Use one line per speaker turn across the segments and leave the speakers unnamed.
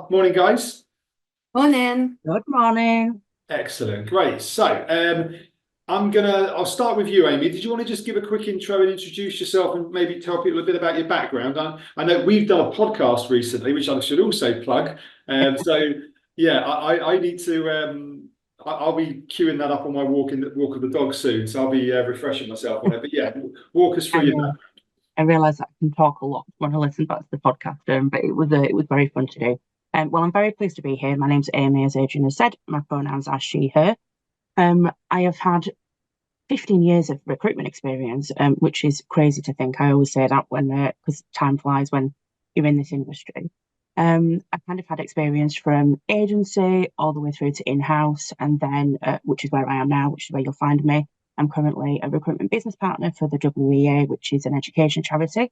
Morning, guys.
Morning.
Good morning.
Excellent, great. I'll start with you, Amy. Did you want to just give a quick intro and introduce yourself and maybe tell people a bit about your background? I know we've done a podcast recently, which I should also plug. I need to. I'll be queuing that up on my walk of the dog soon, so I'll be refreshing myself on it. But yeah, walk us through
I,
your
uh,
background.
I realise that I can talk a lot when I listen back to the podcast, but it was very fun to do. Well, I'm very pleased to be here. My name's Amy, as Adrian has said. My pronouns are she, her. I have had 15 years of recruitment experience, which is crazy to think. I always say that because time flies when you're in this industry. I've kind of had experience from agency all the way through to in-house, and then which is where I am now, which is where you'll find me. I'm currently a recruitment business partner for the WEA, which is an education charity.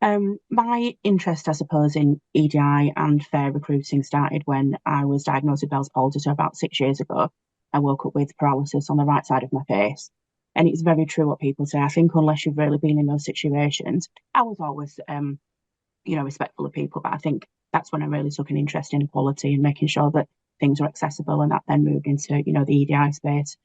My interest, I suppose, in EDI and fair recruiting started when I was diagnosed with Bell's palsy, so about 6 years ago. I woke up with paralysis on the right side of my face. And it's very true what people say. I think unless you've really been in those situations, I was always, respectful of people, but I think that's when I really took an interest in equality and making sure that things are accessible, and that then moved into, the EDI space.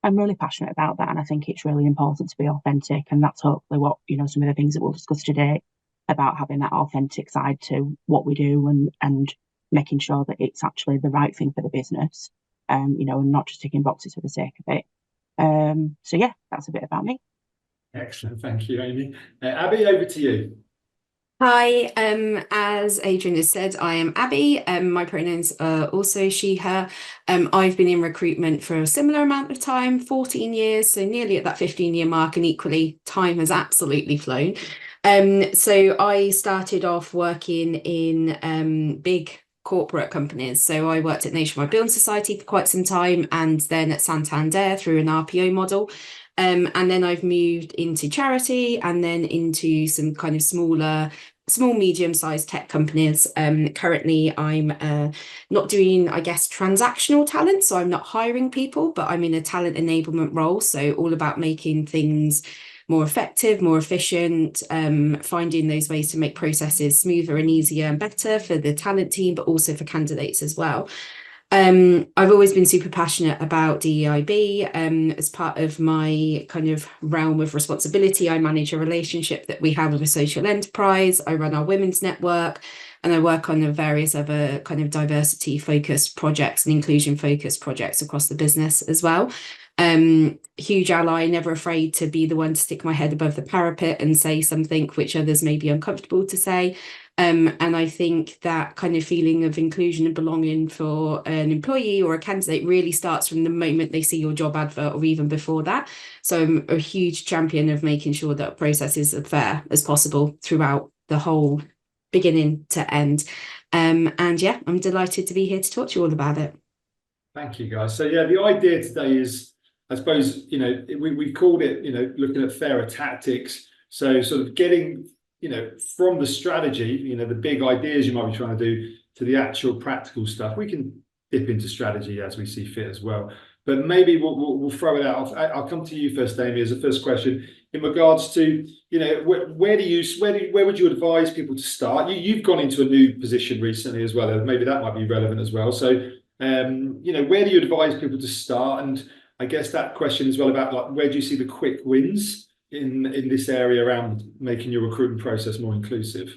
I'm really passionate about that, and I think it's really important to be authentic, and that's hopefully what, some of the things that we'll discuss today about having that authentic side to what we do, and making sure that it's actually the right thing for the business, and not just ticking boxes for the sake of it. So yeah, that's a bit about me.
Excellent, thank you, Amy. Abby, over to you.
Hi, as Adrian has said, I am Abby. My pronouns are also she, her. I've been in recruitment for a similar amount of time, 14 years, so nearly at that 15-year mark, and equally, time has absolutely flown. So I started off working in big corporate companies. So I worked at Nationwide Building Society for quite some time, and then at Santander through an RPO model. And then I've moved into charity, and then into some kind of small, medium-sized tech companies. Currently, I'm not doing, I guess, transactional talent, so I'm not hiring people, but I'm in a talent enablement role, so all about making things more effective, more efficient, finding those ways to make processes smoother and easier and better for the talent team, but also for candidates as well. I've always been super passionate about DEIB. As part of my kind of realm of responsibility, I manage a relationship that we have with a social enterprise. I run our women's network, and I work on various other kind of diversity-focused projects and inclusion-focused projects across the business as well. Huge ally, never afraid to be the one to stick my head above the parapet and say something which others may be uncomfortable to say. And I think that kind of feeling of inclusion and belonging for an employee or a candidate really starts from the moment they see your job advert, or even before that. So I'm a huge champion of making sure that processes are fair as possible throughout the whole beginning to end. And yeah, I'm delighted to be here to talk to you all about it.
Thank you, guys. So yeah, the idea today is, I suppose, we called it, looking at fairer tactics. So sort of getting, from the strategy, the big ideas you might be trying to do, to the actual practical stuff. We can dip into strategy as we see fit as well. But maybe we'll throw it out. I'll come to you first, Amy, as a first question in regards to, where would you advise people to start? You've gone into a new position recently as well. Maybe that might be relevant as well. So, where do you advise people to start? And I guess that question as well about, like, where do you see the quick wins in this area around making your recruitment process more inclusive?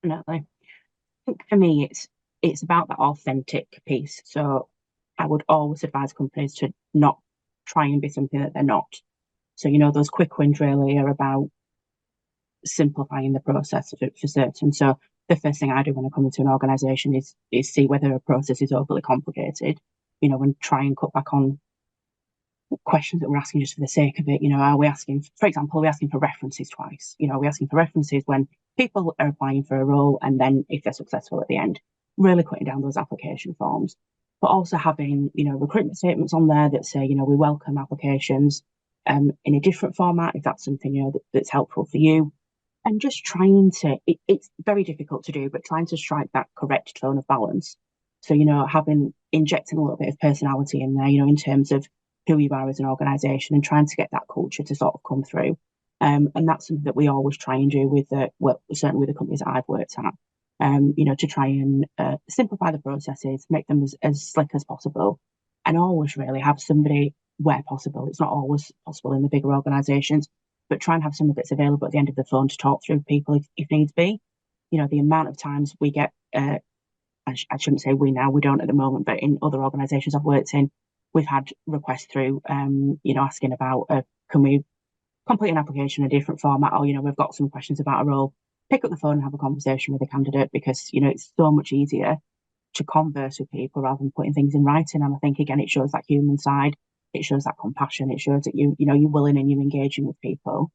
Definitely. I think for me, it's about that authentic piece. So I would always advise companies to not try and be something that they're not. So, those quick wins really are about simplifying the process for certain. So the first thing I do when I come into an organisation is see whether a process is overly complicated, and try and cut back on questions that we're asking just for the sake of it. Are we asking, for example, are we asking for references twice? Are we asking for references when people are applying for a role, and then if they're successful at the end, really cutting down those application forms, but also having, recruitment statements on there that say, we welcome applications in a different format if that's something, that's helpful for you. And just trying to, it's very difficult to do, but trying to strike that correct tone of balance. So, injecting a little bit of personality in there, in terms of who you are as an organisation, and trying to get that culture to sort of come through. And that's something that we always try and do with certainly with the companies that I've worked at. to try and simplify the processes, make them as slick as possible, and always really have somebody where possible. It's not always possible in the bigger organisations, but try and have somebody that's available at the end of the phone to talk through people if needs be. The amount of times we get, I shouldn't say we now, we don't at the moment, but in other organisations I've worked in, we've had requests through, asking about, can we complete an application in a different format, or, we've got some questions about a role. Pick up the phone and have a conversation with the candidate, because, it's so much easier to converse with people rather than putting things in writing. And I think, again, it shows that human side, it shows that compassion, it shows that you're willing and you're engaging with people.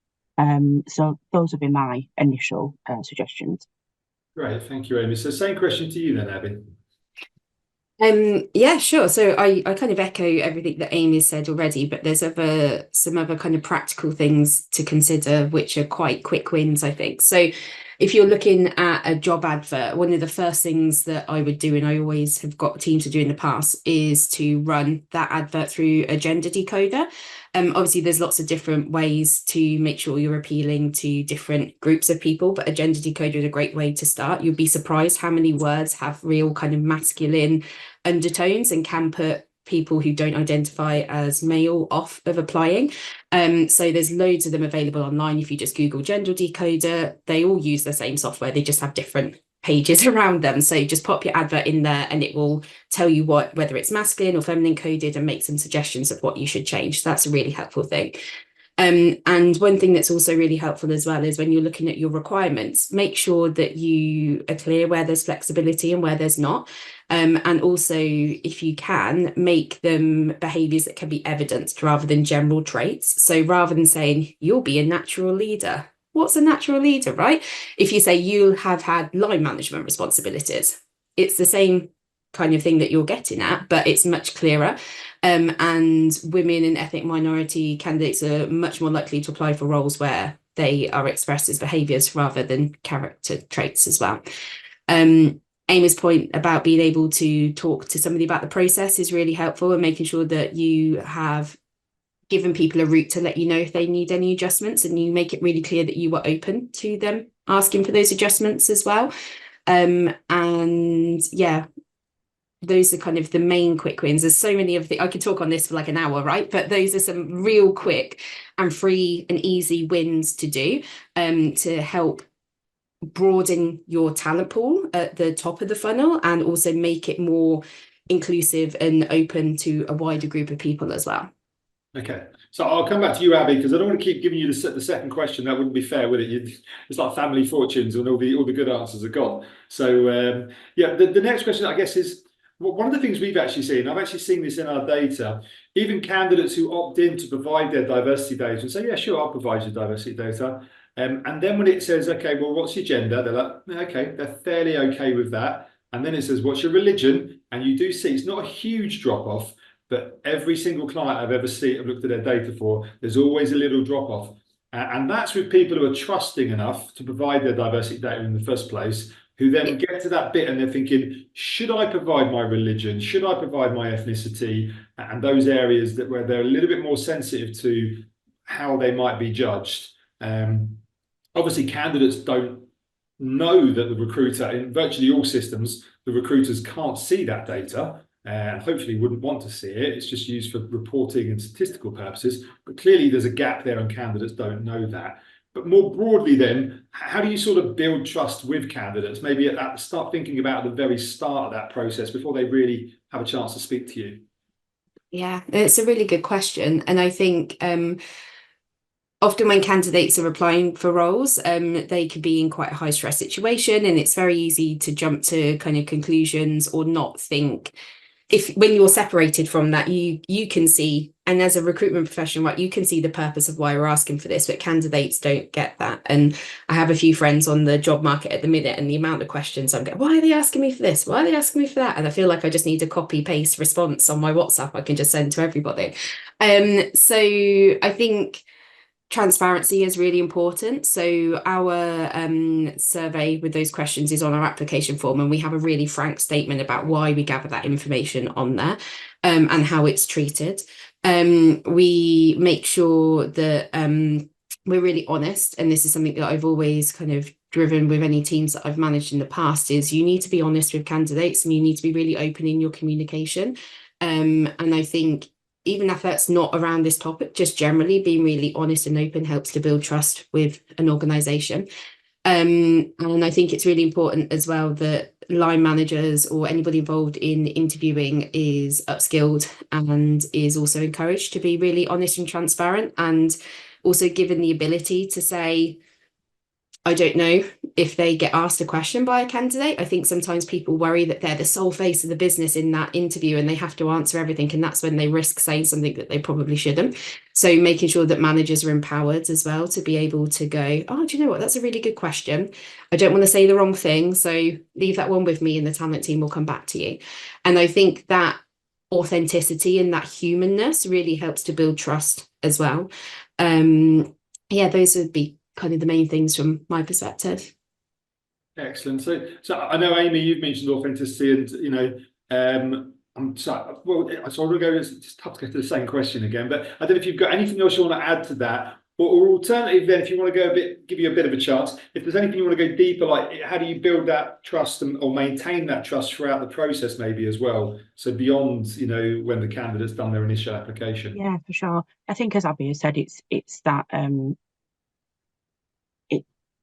So those have been my initial suggestions.
Great, thank you, Amy. So same question to you then, Abby.
Yeah, sure. So I kind of echo everything that Amy said already, but there's some other kind of practical things to consider, which are quite quick wins, I think. So if you're looking at a job advert, one of the first things that I would do, and I always have got teams to do in the past, is to run that advert through a gender decoder. Obviously, there's lots of different ways to make sure you're appealing to different groups of people, but a gender decoder is a great way to start. You'll be surprised how many words have real kind of masculine undertones and can put people who don't identify as male off of applying. So there's loads of them available online. If you just Google gender decoder, they all use the same software. They just have different pages around them. So just pop your advert in there and it will tell you whether it's masculine or feminine coded, and make some suggestions of what you should change. So that's a really helpful thing. And one thing that's also really helpful as well is when you're looking at your requirements, make sure that you are clear where there's flexibility and where there's not. And also, if you can, make them behaviours that can be evidenced rather than general traits. So rather than saying, you'll be a natural leader. What's a natural leader, right? If you say you have had line management responsibilities, it's the same kind of thing that you're getting at, but it's much clearer. And women and ethnic minority candidates are much more likely to apply for roles where they are expressed as behaviours rather than character traits as well. Amy's point about being able to talk to somebody about the process is really helpful, and making sure that you have given people a route to let you know if they need any adjustments, and you make it really clear that you are open to them asking for those adjustments as well. And yeah, those are kind of the main quick wins. There's so many I could talk on this for like an hour, right? But those are some real quick and free and easy wins to do to help broaden your talent pool at the top of the funnel, and also make it more inclusive and open to a wider group of people as well.
Okay, so I'll come back to you, Abby, because I don't want to keep giving you the second question. That wouldn't be fair, would it? It's like family fortunes, and all the good answers are gone. So yeah, the next question, I guess, is one of the things we've actually seen. I've actually seen this in our data. Even candidates who opt in to provide their diversity data and say, yeah, sure, I'll provide you diversity data. And then when it says, okay, well, what's your gender? They're like, okay, they're fairly okay with that. And then it says, what's your religion? And you do see it's not a huge drop off, but every single client I've ever seen, I've looked at their data for, there's always a little drop off. And that's with people who are trusting enough to provide their diversity data in the first place, who then get to that bit and they're thinking, should I provide my religion? Should I provide my ethnicity? And those areas where they're a little bit more sensitive to how they might be judged. Obviously, candidates don't know that the recruiter, in virtually all systems, the recruiters can't see that data, and hopefully wouldn't want to see it. It's just used for reporting and statistical purposes. But clearly there's a gap there and candidates don't know that. But more broadly then, how do you sort of build trust with candidates? Maybe start thinking about the very start of that process before they really have a chance to speak to you.
Yeah, it's a really good question. And I think often when candidates are applying for roles, they could be in quite a high stress situation, and it's very easy to jump to kind of conclusions or not think. When you're separated from that, you can see, and as a recruitment professional, right, you can see the purpose of why we're asking for this, but candidates don't get that. And I have a few friends on the job market at the minute, and the amount of questions I'm getting, why are they asking me for this? Why are they asking me for that? And I feel like I just need a copy paste response on my WhatsApp I can just send to everybody. So I think transparency is really important. So our survey with those questions is on our application form, and we have a really frank statement about why we gather that information on there and how it's treated. We make sure that we're really honest, and this is something that I've always kind of driven with any teams that I've managed in the past is you need to be honest with candidates and you need to be really open in your communication. And I think even if that's not around this topic, just generally being really honest and open helps to build trust with an organization. And I think it's really important as well that line managers or anybody involved in interviewing is upskilled and is also encouraged to be really honest and transparent, and also given the ability to say, I don't know, if they get asked a question by a candidate. I think sometimes people worry that they're the sole face of the business in that interview and they have to answer everything, and that's when they risk saying something that they probably shouldn't. So making sure that managers are empowered as well to be able to go, oh, do you know what, that's a really good question. I don't want to say the wrong thing, so leave that one with me and the talent team will come back to you. And I think that authenticity and that humanness really helps to build trust as well. Yeah, those would be kind of the main things from my perspective.
Excellent. So I know, Amy, you've mentioned authenticity, and I'm sorry. Well, so I'll go. It's tough to go to the same question again, but I don't know if you've got anything else you want to add to that, or alternative. Then, if you want to go a bit, give you a bit of a chance. If there's anything you want to go deeper, like how do you build that trust or maintain that trust throughout the process, maybe as well. So beyond, when the candidate's done their initial application.
Yeah, for sure. I think, as Abby has said, it's that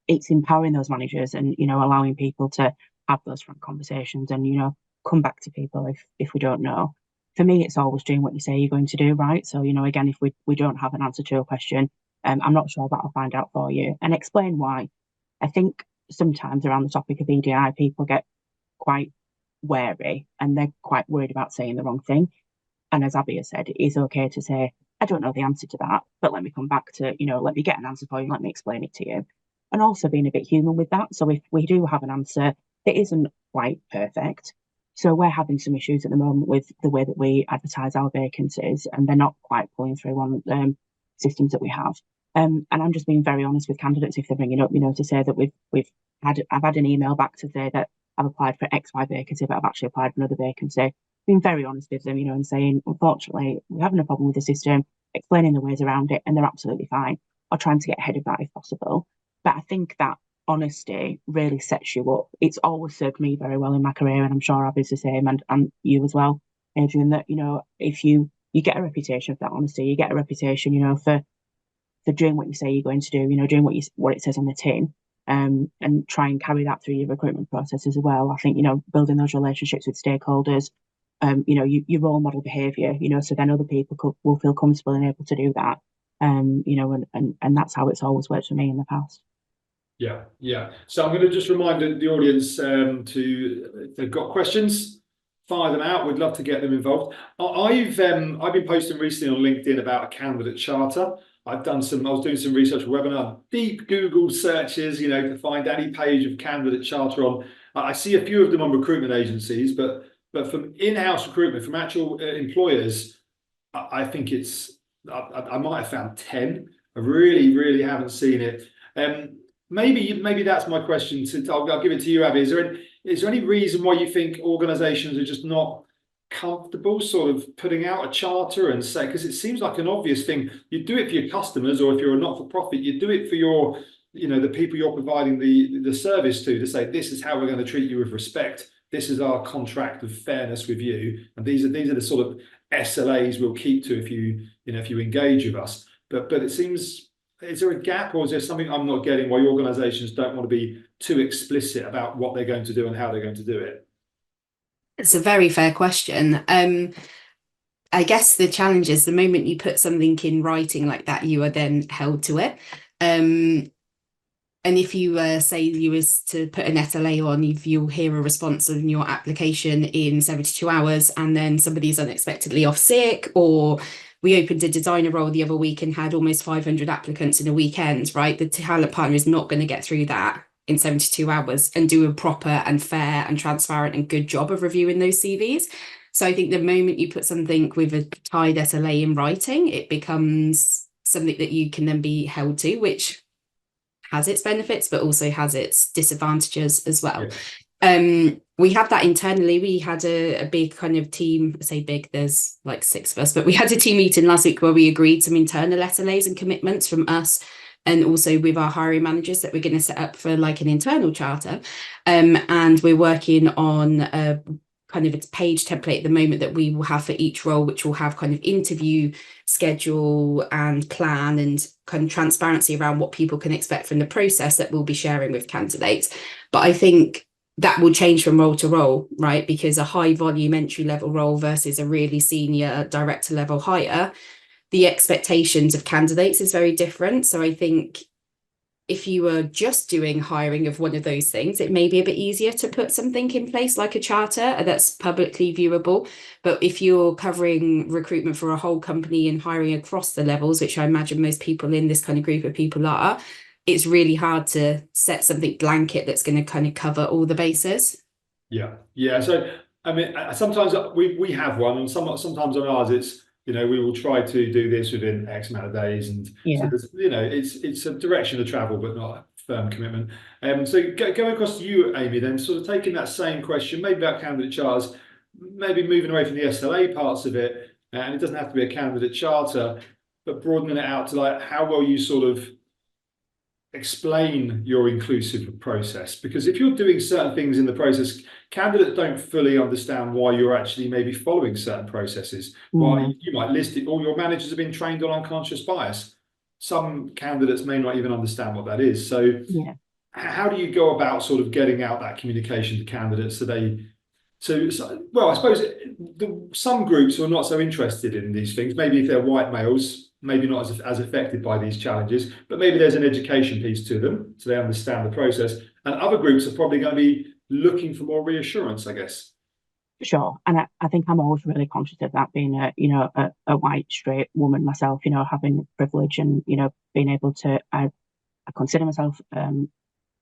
it's empowering those managers and, allowing people to have those frank conversations and, come back to people if we don't know. For me, it's always doing what you say you're going to do, right? So, again, if we don't have an answer to a question, I'm not sure that I'll find out for you and explain why. I think sometimes around the topic of EDI, people get quite wary and they're quite worried about saying the wrong thing. And as Abby has said, it is okay to say, I don't know the answer to that, but let me come back to, let me get an answer for you, let me explain it to you. And also being a bit human with that. So if we do have an answer that isn't quite perfect, so we're having some issues at the moment with the way that we advertise our vacancies, and they're not quite pulling through on systems that we have. And I'm just being very honest with candidates if they're bringing up, to say that I've had an email back to say that I've applied for XY vacancy, but I've actually applied for another vacancy. Being very honest with them, and saying, unfortunately, we're having a problem with the system, explaining the ways around it, and they're absolutely fine, or trying to get ahead of that if possible. But I think that honesty really sets you up. It's always served me very well in my career, and I'm sure Abby's the same, and you as well, Adrian, that, if you get a reputation for that honesty, you get a reputation, for doing what you say you're going to do, doing what it says on the tin, and try and carry that through your recruitment process as well. I think, building those relationships with stakeholders, you role model behaviour, so then other people will feel comfortable and able to do that. And that's how it's always worked for me in the past.
Yeah. So I'm going to just remind the audience if they've got questions, fire them out. We'd love to get them involved. I've been posting recently on LinkedIn about a candidate charter. I was doing some research webinar, deep Google searches, to find any page of candidate charter on. I see a few of them on recruitment agencies, but from in-house recruitment, from actual employers, I think I might have found 10. I really haven't seen it. Maybe that's my question. I'll give it to you, Abby. Is there any reason why you think organisations are just not comfortable sort of putting out a charter and say, because it seems like an obvious thing, you do it for your customers, or if you're a not-for-profit, you do it for your, the people you're providing the service to say, this is how we're going to treat you with respect. This is our contract of fairness with you, and these are the sort of SLAs we'll keep to if you engage with us. But it seems, is there a gap, or is there something I'm not getting why organisations don't want to be too explicit about what they're going to do and how they're going to do it?
It's a very fair question. I guess the challenge is the moment you put something in writing like that, you are then held to it. And if you say you was to put an SLA on, you'll hear a response on your application in 72 hours, and then somebody's unexpectedly off sick, or we opened a designer role the other week and had almost 500 applicants in a weekend, right? The talent partner is not going to get through that in 72 hours and do a proper and fair and transparent and good job of reviewing those CVs. So I think the moment you put something with a tied SLA in writing, it becomes something that you can then be held to, which has its benefits, but also has its disadvantages as well. Yeah. We have that internally. We had a big kind of team, I say big, there's like 6 of us, but we had a team meeting last week where we agreed some internal SLAs and commitments from us, and also with our hiring managers that we're going to set up for like an internal charter. And we're working on a kind of a page template at the moment that we will have for each role, which will have kind of interview schedule and plan and kind of transparency around what people can expect from the process that we'll be sharing with candidates. But I think that will change from role to role, right? Because a high volume entry level role versus a really senior director level hire, the expectations of candidates is very different. So I think if you were just doing hiring of one of those things, it may be a bit easier to put something in place like a charter that's publicly viewable. But if you're covering recruitment for a whole company and hiring across the levels, which I imagine most people in this kind of group of people are, it's really hard to set something blanket that's going to kind of cover all the bases.
Yeah. So I mean, sometimes we have one, and sometimes on ours it's, we will try to do this within X amount of days, and so there's, it's a direction of travel, but not a firm commitment. So going across to you, Amy, then sort of taking that same question, maybe about candidate charters, maybe moving away from the SLA parts of it, and it doesn't have to be a candidate charter, but broadening it out to like how well you sort of explain your inclusive process. Because if you're doing certain things in the process, candidates don't fully understand why you're actually maybe following certain processes. Why you might list it, all your managers have been trained on unconscious bias. Some candidates may not even understand what that is. So how do you go about sort of getting out that communication to candidates well, I suppose some groups are not so interested in these things. Maybe if they're white males, maybe not as affected by these challenges, but maybe there's an education piece to them so they understand the process. And other groups are probably going to be looking for more reassurance, I guess.
Sure. And I think I'm always really conscious of that, being a white straight woman myself, having privilege and, being able to, I consider myself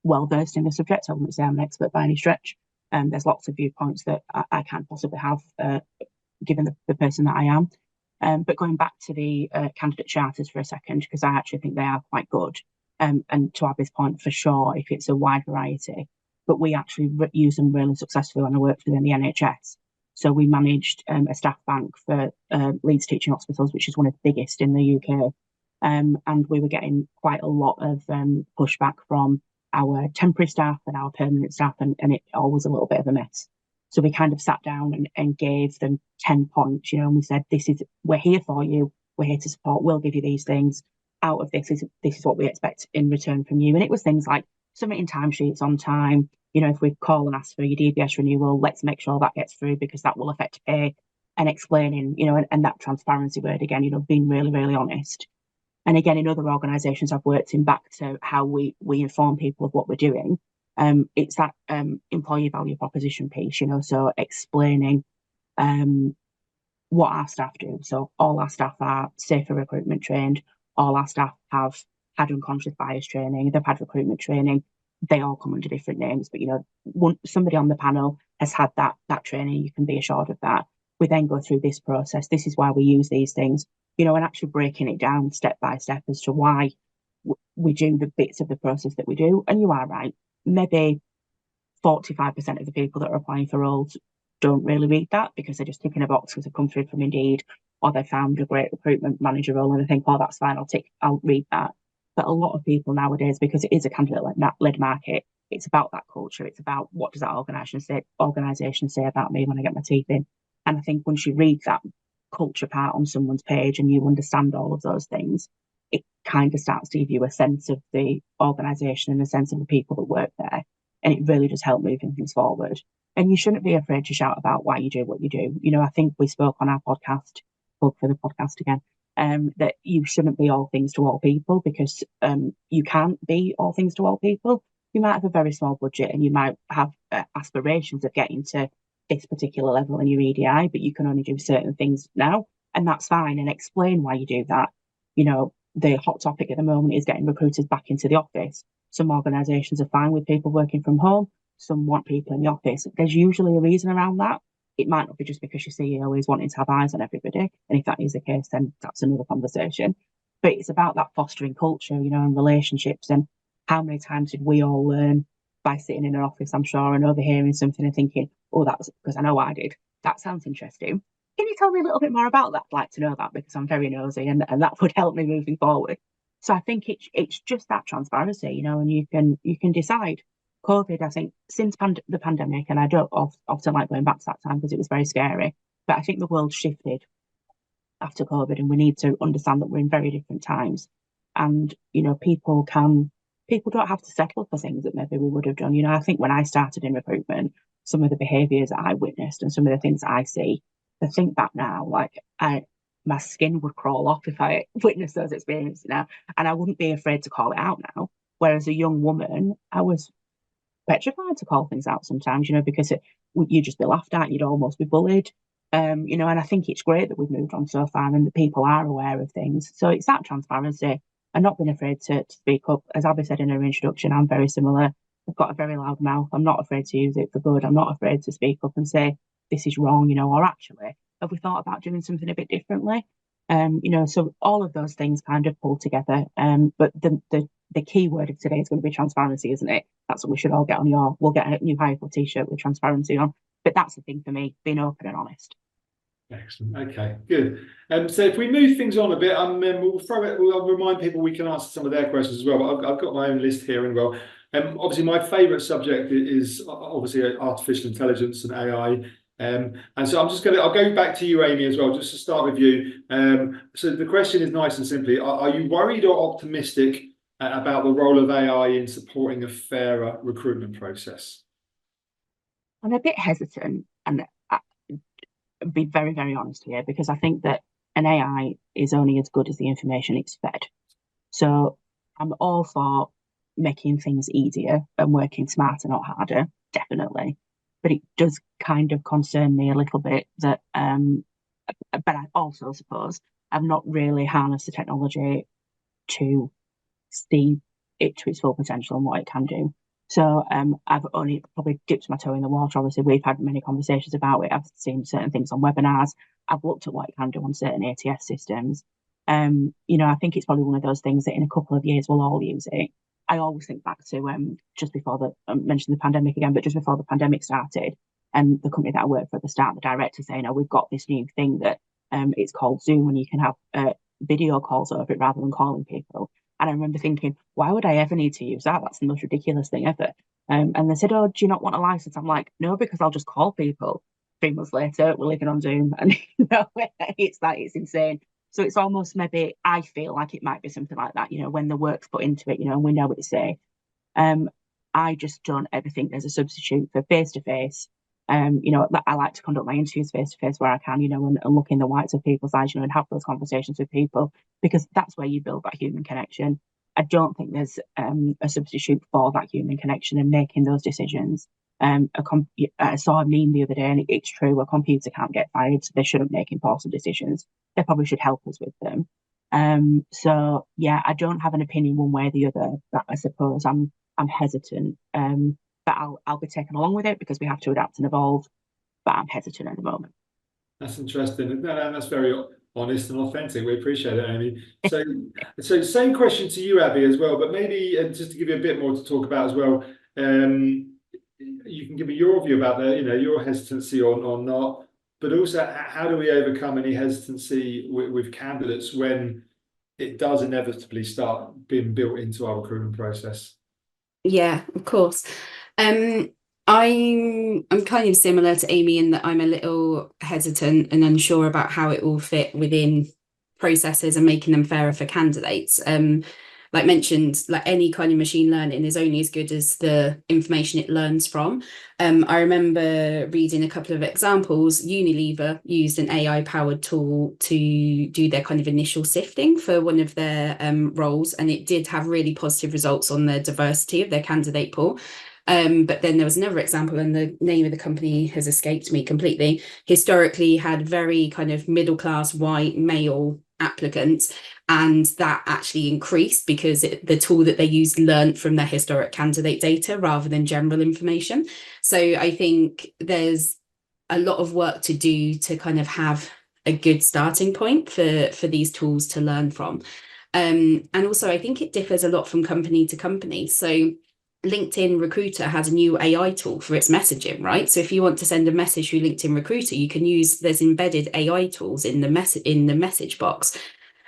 well versed in the subject. I wouldn't say I'm an expert by any stretch. There's lots of viewpoints that I can't possibly have given the person that I am. But going back to the candidate charters for a second, because I actually think they are quite good. And to Abby's point, for sure, if it's a wide variety, but we actually use them really successfully when I worked within the NHS. So we managed a staff bank for Leeds Teaching Hospitals, which is one of the biggest in the UK. And we were getting quite a lot of pushback from our temporary staff and our permanent staff, and it all was a little bit of a mess. So we kind of sat down and gave them 10 points, and we said, we're here for you, we're here to support, we'll give you these things. Out of this is what we expect in return from you. And it was things like submitting timesheets on time. If we call and ask for your DBS renewal, let's make sure that gets through because that will affect pay, and explaining, and that transparency word again, being really, really honest. And again, in other organisations I've worked in, back to how we inform people of what we're doing. It's that employee value proposition piece, so explaining what our staff do. So all our staff are safer recruitment trained. All our staff have had unconscious bias training. They've had recruitment training. They all come under different names, but somebody on the panel has had that training. You can be assured of that. We then go through this process. This is why we use these things, and actually breaking it down step by step as to why we do the bits of the process that we do. And you are right. Maybe 45% of the people that are applying for roles don't really read that because they're just ticking a box because they've come through from Indeed, or they found a great recruitment manager role and they think, oh, that's fine, I'll read that. But a lot of people nowadays, because it is a candidate-led market, it's about that culture. It's about what does that organisation say about me when I get my teeth in. And I think once you read that culture part on someone's page and you understand all of those things, it kind of starts to give you a sense of the organisation and a sense of the people that work there. And it really does help moving things forward. And you shouldn't be afraid to shout about why you do what you do. I think we spoke on our podcast, plug for the podcast again, that you shouldn't be all things to all people, because you can't be all things to all people. You might have a very small budget and you might have aspirations of getting to this particular level in your EDI, but you can only do certain things now, and that's fine. And explain why you do that. The hot topic at the moment is getting recruiters back into the office. Some organisations are fine with people working from home. Some want people in the office. There's usually a reason around that. It might not be just because your CEO is wanting to have eyes on everybody. And if that is the case, then that's another conversation. But it's about that fostering culture, and relationships. And how many times did we all learn by sitting in an office, I'm sure, and overhearing something and thinking, oh, that's because I know I did. That sounds interesting. Can you tell me a little bit more about that? I'd like to know that because I'm very nosy, and that would help me moving forward. So I think it's just that transparency, you know, and you can decide. COVID, I think, since the pandemic, and I don't often like going back to that time because it was very scary, but I think the world shifted after COVID, and we need to understand that we're in very different times. And, you know, people don't have to settle for things that maybe we would have done. You know, I think when I started in recruitment, some of the behaviours that I witnessed and some of the things I see, to think back now, like my skin would crawl off if I witnessed those experiences now, and I wouldn't be afraid to call it out now. Whereas a young woman, I was petrified to call things out sometimes, you know, because you'd just be laughed at, you'd almost be bullied. You know, and I think it's great that we've moved on so far and that people are aware of things. So it's that transparency and not being afraid to speak up. As Abby said in her introduction, I'm very similar. I've got a very loud mouth. I'm not afraid to use it for good. I'm not afraid to speak up and say, this is wrong, you know, or actually, have we thought about doing something a bit differently? You know, so all of those things kind of pull together. But the key word of today is going to be transparency, isn't it? That's what we should all get on we'll get a new hireful t-shirt with transparency on. But that's the thing for me, being open and honest.
Excellent. Okay, good. So if we move things on a bit, we'll remind people we can answer some of their questions as well. But I've got my own list here and well. Obviously, my favourite subject is obviously artificial intelligence and AI. And so I'll go back to you, Amy, as well, just to start with you. So the question is nice and simply: are you worried or optimistic about the role of AI in supporting a fairer recruitment process?
I'm a bit hesitant, and be very, very honest here, because I think that an AI is only as good as the information it's fed. So I'm all for making things easier and working smarter, not harder, definitely. But it does kind of concern me a little bit that, but I also suppose I've not really harnessed the technology to see it to its full potential and what it can do. So I've only probably dipped my toe in the water. Obviously, we've had many conversations about it. I've seen certain things on webinars. I've looked at what it can do on certain ATS systems. You know, I think it's probably one of those things that in a couple of years we'll all use it. I always think back to just before mentioned the pandemic again, but just before the pandemic started, and the company that I worked for at the start, the director saying, "Oh, we've got this new thing that it's called Zoom, and you can have video calls over it rather than calling people." And I remember thinking, why would I ever need to use that? That's the most ridiculous thing ever. And they said, "Oh, do you not want a license?" I'm like, "No, because I'll just call people." 3 months later, we're living on Zoom, and you know, it's insane. So it's almost, maybe I feel like it might be something like that, you know, when the work's put into it, you know, and we know what to say. I just don't ever think there's a substitute for face-to-face. You know, I like to conduct my interviews face-to-face where I can, you know, and look in the whites of people's eyes, you know, and have those conversations with people, because that's where you build that human connection. I don't think there's a substitute for that human connection and making those decisions. I saw a meme the other day, and it's true, a computer can't get fired, so they shouldn't make important decisions. They probably should help us with them. So yeah, I don't have an opinion one way or the other. That I suppose I'm hesitant, but I'll be taken along with it because we have to adapt and evolve. But I'm hesitant at the moment.
That's interesting. No, that's very honest and authentic. We appreciate it, Amy. So same question to you, Abby, as well. But maybe just to give you a bit more to talk about as well. You can give me your view about your hesitancy or not, but also how do we overcome any hesitancy with candidates when it does inevitably start being built into our recruitment process?
Yeah, of course. I'm kind of similar to Amy in that I'm a little hesitant and unsure about how it will fit within processes and making them fairer for candidates. Like mentioned, like any kind of machine learning is only as good as the information it learns from. I remember reading a couple of examples. Unilever used an AI-powered tool to do their kind of initial sifting for one of their roles, and it did have really positive results on the diversity of their candidate pool. But then there was another example, and the name of the company has escaped me completely. Historically had very kind of middle-class white male applicants, and that actually increased because the tool that they used learned from their historic candidate data rather than general information. So I think there's a lot of work to do to kind of have a good starting point for these tools to learn from. And also I think it differs a lot from company to company. So LinkedIn Recruiter has a new AI tool for its messaging, right? So if you want to send a message through LinkedIn Recruiter, you can use, there's embedded AI tools in the message box.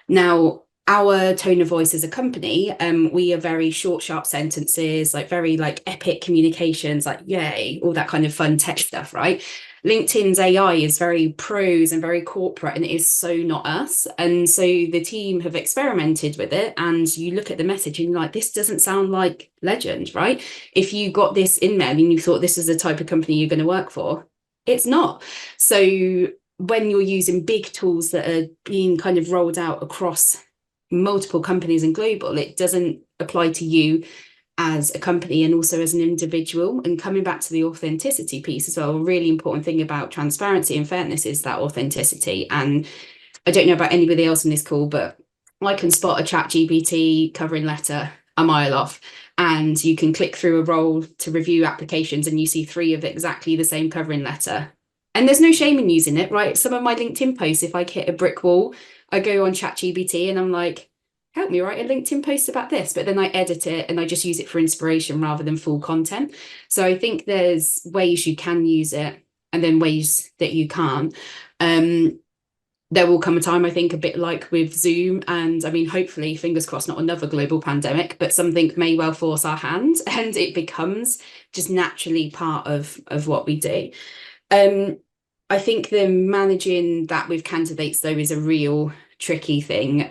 Now, our tone of voice as a company, we are very short, sharp sentences, like very like epic communications, like yay, all that kind of fun tech stuff, right? LinkedIn's AI is very prose and very corporate, and it is so not us. And so the team have experimented with it, and you look at the message and you're like, this doesn't sound like Legend, right? If you got this in there and you thought this is the type of company you're going to work for, it's not. So when you're using big tools that are being kind of rolled out across multiple companies and global, it doesn't apply to you as a company and also as an individual. And coming back to the authenticity piece as well, a really important thing about transparency and fairness is that authenticity. And I don't know about anybody else in this call, but I can spot a ChatGPT covering letter a mile off, and you can click through a role to review applications and you see 3 of exactly the same covering letter. And there's no shame in using it, right? Some of my LinkedIn posts, if I hit a brick wall, I go on ChatGPT and I'm like, help me write a LinkedIn post about this, but then I edit it and I just use it for inspiration rather than full content. So I think there's ways you can use it and then ways that you can't. There will come a time, I think, a bit like with Zoom, and I mean, hopefully, fingers crossed, not another global pandemic, but something may well force our hand and it becomes just naturally part of what we do. I think the managing that with candidates, though, is a real tricky thing.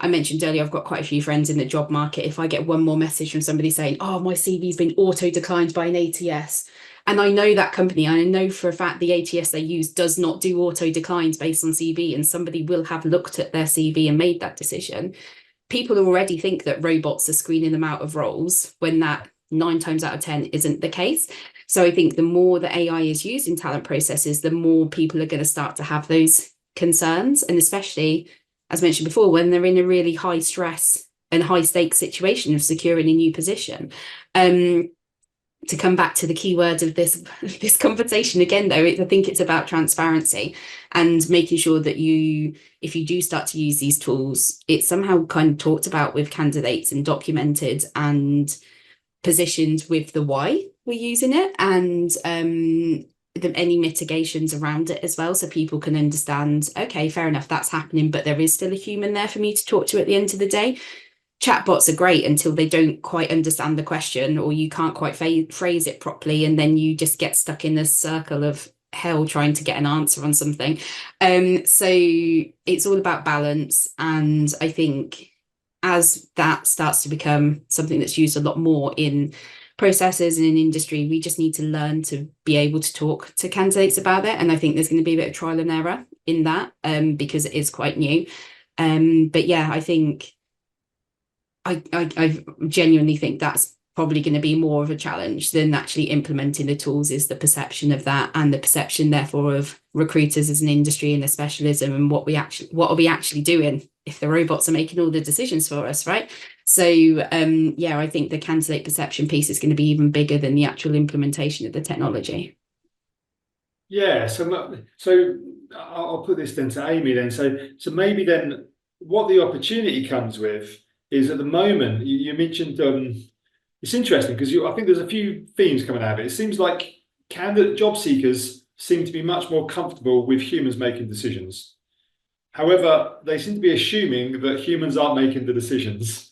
I mentioned earlier, I've got quite a few friends in the job market. If I get one more message from somebody saying, oh, my CV's been auto-declined by an ATS, and I know that company, I know for a fact the ATS they use does not do auto-declines based on CV, and somebody will have looked at their CV and made that decision. People already think that robots are screening them out of roles when that 9 times out of 10 isn't the case. So I think the more that AI is used in talent processes, the more people are going to start to have those concerns. And especially, as mentioned before, when they're in a really high stress and high stakes situation of securing a new position. To come back to the key words of this conversation again, though, I think it's about transparency and making sure that if you do start to use these tools, it's somehow kind of talked about with candidates and documented and positioned with the why we're using it and any mitigations around it as well, so people can understand, okay, fair enough, that's happening, but there is still a human there for me to talk to at the end of the day. Chatbots are great until they don't quite understand the question or you can't quite phrase it properly, and then you just get stuck in this circle of hell trying to get an answer on something. So it's all about balance, and I think as that starts to become something that's used a lot more in processes and in industry, we just need to learn to be able to talk to candidates about it. And I think there's going to be a bit of trial and error in that because it is quite new. But yeah, I think I genuinely think that's probably going to be more of a challenge than actually implementing the tools, is the perception of that, and the perception therefore of recruiters as an industry and a specialism, and what are we actually doing if the robots are making all the decisions for us, right? So yeah, I think the candidate perception piece is going to be even bigger than the actual implementation of the technology.
Yeah, so I'll put this then to Amy then. So maybe then what the opportunity comes with is, at the moment, you mentioned, it's interesting because I think there's a few themes coming out of it. It seems like candidate job seekers seem to be much more comfortable with humans making decisions. However, they seem to be assuming that humans aren't making the decisions.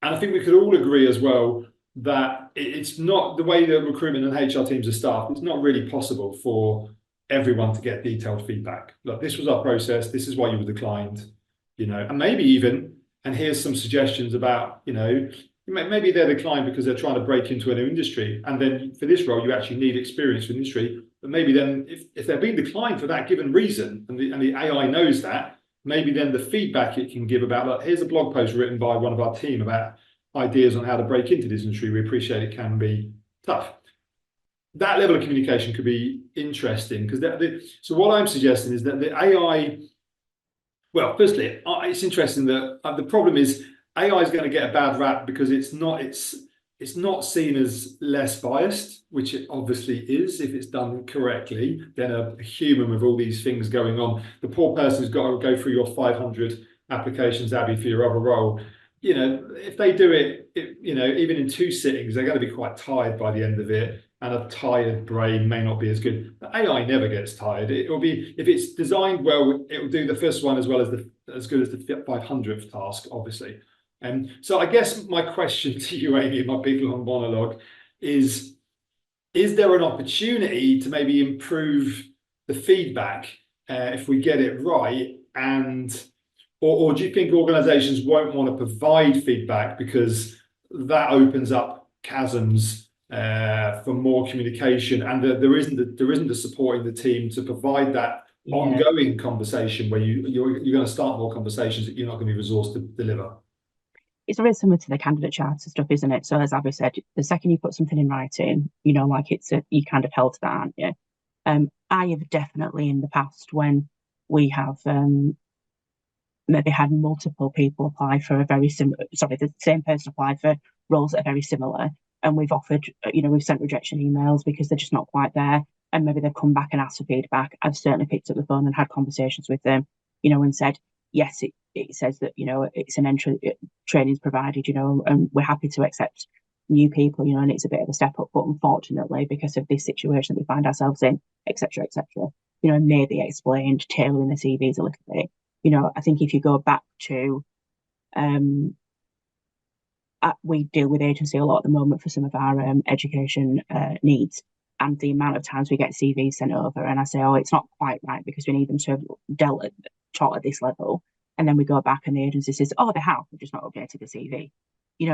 And I think we could all agree as well that it's not the way that recruitment and HR teams are staffed. It's not really possible for everyone to get detailed feedback. Look, this was our process. This is why you were declined, and maybe even, and here's some suggestions about, maybe they're declined because they're trying to break into a new industry. And then for this role, you actually need experience in industry. But maybe then if they're being declined for that given reason, and the AI knows that, maybe then the feedback it can give about, like, here's a blog post written by one of our team about ideas on how to break into this industry. We appreciate it can be tough. That level of communication could be interesting, because so what I'm suggesting is that the AI, well, firstly, it's interesting that the problem is AI is going to get a bad rap because it's not seen as less biased, which it obviously is if it's done correctly, than a human with all these things going on. The poor person's got to go through your 500 applications, Abby, for your other role. If they do it, even in 2 sittings, they're going to be quite tired by the end of it, and a tired brain may not be as good. The AI never gets tired. It will be, if it's designed well, it will do the first one as well as the as good as the 500th task, obviously. And so I guess my question to you, Amy, my big long monologue is there an opportunity to maybe improve the feedback if we get it right? Or do you think organizations won't want to provide feedback because that opens up chasms for more communication, and there isn't the support in the team to provide that ongoing conversation where you're going to start more conversations that you're not going to be resourced to deliver?
It's very similar to the candidate charter stuff, isn't it? So as Abby said, the second you put something in writing, like you kind of held to that, aren't you? I have definitely in the past, when we have maybe had multiple people apply for the same person applied for roles that are very similar, and we've offered, we've sent rejection emails because they're just not quite there, and maybe they've come back and asked for feedback. I've certainly picked up the phone and had conversations with them, and said, yes, it says that, it's an entry, training's provided, and we're happy to accept new people, and it's a bit of a step up, but unfortunately, because of this situation that we find ourselves in, etc., maybe explained, tailoring the CVs a little bit. I think if you go back to, we deal with agency a lot at the moment for some of our education needs, and the amount of times we get CVs sent over and I say, oh, it's not quite right because we need them to have taught at this level. And then we go back and the agency says, oh, they have, they've just not updated the CV.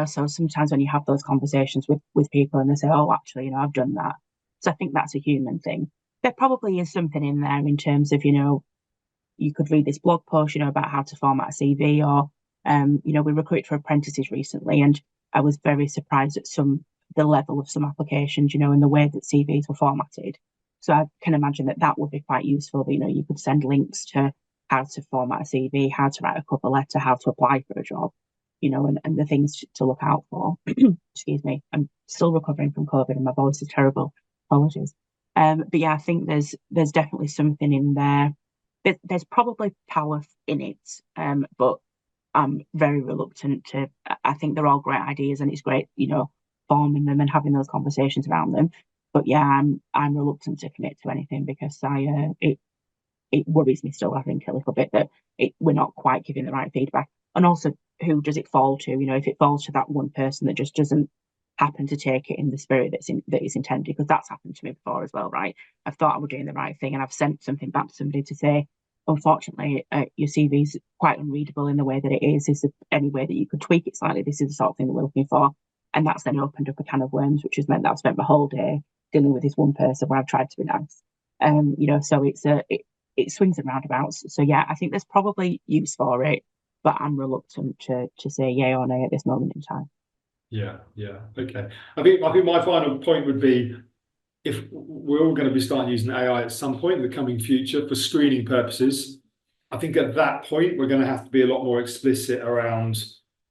So sometimes when you have those conversations with people and they say, oh, actually, I've done that. So I think that's a human thing. There probably is something in there in terms of, you could read this blog post, about how to format a CV, or, we recruited for apprentices recently, and I was very surprised at the level of some applications, and the way that CVs were formatted. So I can imagine that would be quite useful. You could send links to how to format a CV, how to write a cover letter, how to apply for a job, and the things to look out for. Excuse me, I'm still recovering from COVID and my voice is terrible. Apologies. But yeah, I think there's definitely something in there. There's probably power in it, but I'm very reluctant to. I think they're all great ideas, and it's great, forming them and having those conversations around them. But yeah, I'm reluctant to commit to anything because it worries me still, I think, a little bit that we're not quite giving the right feedback. And also, who does it fall to? If it falls to that one person that just doesn't happen to take it in the spirit that is intended, because that's happened to me before as well, right? I've thought I was doing the right thing and I've sent something back to somebody to say, unfortunately, your CV is quite unreadable in the way that it is. Is there any way that you could tweak it slightly? This is the sort of thing that we're looking for. And that's then opened up a can of worms, which has meant that I've spent my whole day dealing with this one person where I've tried to be nice. So it swings and roundabouts. So yeah, I think there's probably use for it, but I'm reluctant to say yay or nay at this moment in time.
Yeah, okay. I think my final point would be, if we're all going to be starting using AI at some point in the coming future for screening purposes, I think at that point we're going to have to be a lot more explicit around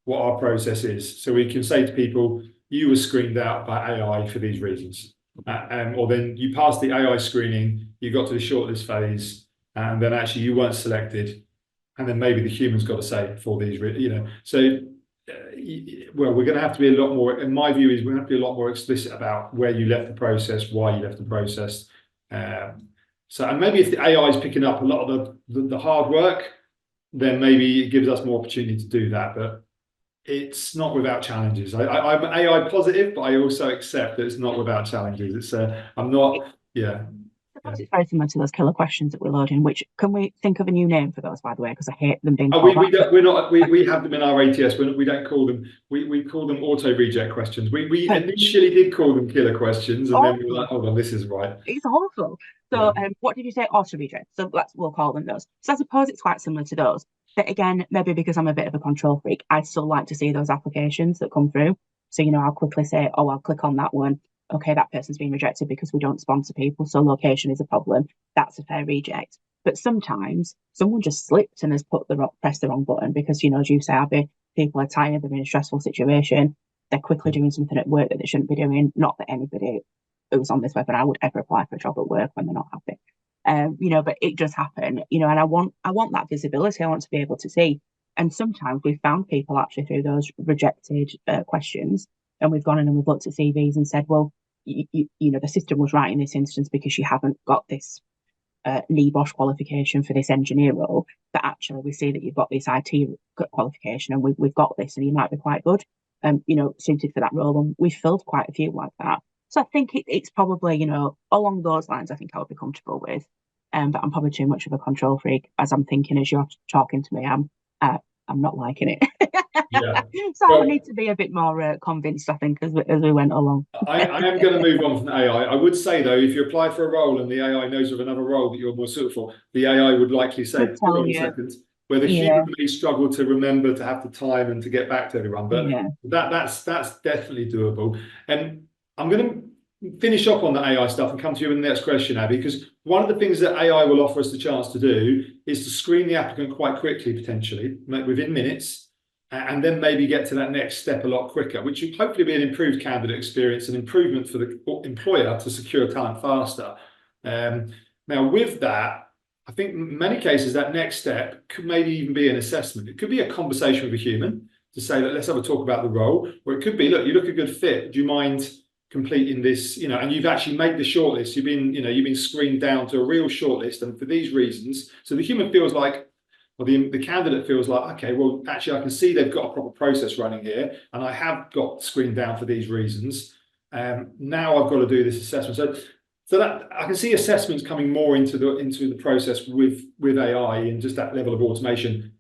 what our process is. So we can say to people, you were screened out by AI for these reasons. Or then you passed the AI screening, you got to the shortlist phase, and then actually you weren't selected. And then maybe the human's got to say for these, So, well, we're going to have to be a lot more, in my view, is we're going to have to be a lot more explicit about where you left the process, why you left the process. And maybe if the AI is picking up a lot of the hard work, then maybe it gives us more opportunity to do that. But it's not without challenges. I'm AI positive, but I also accept that it's not without challenges. I'm not, yeah.
Perhaps it's very similar to those killer questions that we're loading. Which, can we think of a new name for those, by the way? Because I hate them being.
We have them in our ATS. We don't call them. We call them auto reject questions. We initially did call them killer questions, and then we were like, hold on, this is right.
It's awful. So, what did you say? Auto reject. So we'll call them those. So I suppose it's quite similar to those. But again, maybe because I'm a bit of a control freak, I still like to see those applications that come through. So I'll quickly say, oh, I'll click on that one. Okay, that person's been rejected because we don't sponsor people, so location is a problem. That's a fair reject. But sometimes someone just slipped and has pressed the wrong button because, as you say, Abby, people are tired, they're in a stressful situation, they're quickly doing something at work that they shouldn't be doing. Not that anybody who's on this webinar would ever apply for a job at work when they're not happy. But it does happen, and I want that visibility. I want to be able to see. And sometimes we've found people actually through those rejected questions, and we've gone in and we've looked at CVs and said, well, the system was right in this instance because you haven't got this NEBOSH qualification for this engineer role, but actually we see that you've got this IT qualification and we've got this and you might be quite good, suited for that role. And we've filled quite a few like that. So I think it's probably, along those lines, I think I would be comfortable with. But I'm probably too much of a control freak as I'm thinking as you're talking to me. I'm not liking it.
Yeah.
So
Well,
I need to be a bit more convinced, I think, as we went along.
I am going to move on from AI. I would say, though, if you apply for a role and the AI knows of another role that you're more suitable for, the AI would likely say,
Could tell
hold on a
you.
second, where the
Yeah.
human may struggle to remember to have the time and to get back to everyone. But
Yeah.
that's definitely doable. And I'm going to finish up on the AI stuff and come to you in the next question, Abby, because one of the things that AI will offer us the chance to do is to screen the applicant quite quickly, potentially, within minutes, and then maybe get to that next step a lot quicker, which would hopefully be an improved candidate experience, an improvement for the employer to secure talent faster. Now, with that, I think in many cases that next step could maybe even be an assessment. It could be a conversation with a human to say, that let's have a talk about the role, or it could be, look, you look a good fit. Do you mind completing this? And you've actually made the shortlist. You've been screened down to a real shortlist, and for these reasons. So the human feels like, or the candidate feels like, okay, well, actually, I can see they've got a proper process running here, and I have got screened down for these reasons. Now I've got to do this assessment. So that I can see assessments coming more into the process with AI and just that level of automation,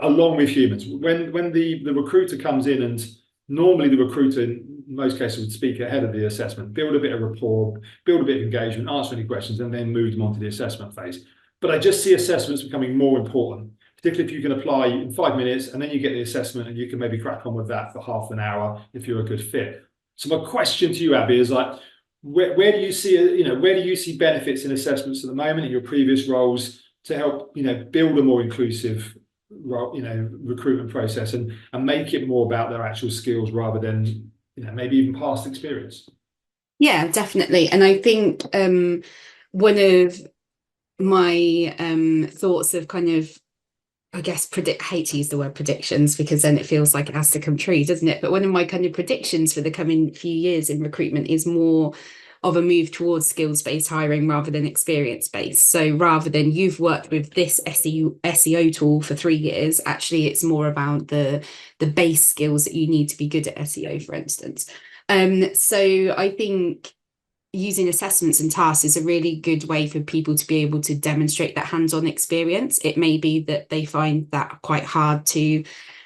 along with humans. When the recruiter comes in, and normally the recruiter in most cases would speak ahead of the assessment, build a bit of rapport, build a bit of engagement, answer any questions, and then move them on to the assessment phase. But I just see assessments becoming more important, particularly if you can apply in 5 minutes and then you get the assessment and you can maybe crack on with that for half an hour if you're a good fit. So my question to you, Abby, is like, where do you see benefits in assessments at the moment in your previous roles to help build a more inclusive recruitment process and make it more about their actual skills rather than maybe even past experience?
Yeah, definitely. And I think one of my thoughts of kind of, I guess, I hate to use the word predictions because then it feels like it has to come true, doesn't it? But one of my kind of predictions for the coming few years in recruitment is more of a move towards skills-based hiring rather than experience-based. So rather than you've worked with this SEO tool for 3 years, actually it's more about the base skills that you need to be good at SEO, for instance. So I think using assessments and tasks is a really good way for people to be able to demonstrate that hands-on experience. It may be that they find that quite hard to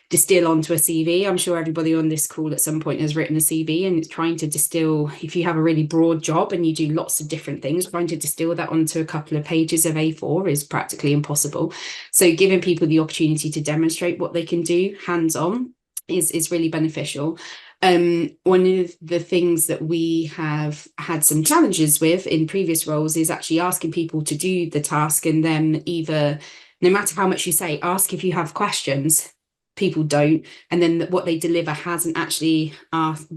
distill onto a CV. I'm sure everybody on this call at some point has written a CV, and it's trying to distill, if you have a really broad job and you do lots of different things, trying to distill that onto a couple of pages of A4 is practically impossible. So giving people the opportunity to demonstrate what they can do hands-on is really beneficial. One of the things that we have had some challenges with in previous roles is actually asking people to do the task and then either, no matter how much you say, ask if you have questions, people don't. And then what they deliver hasn't actually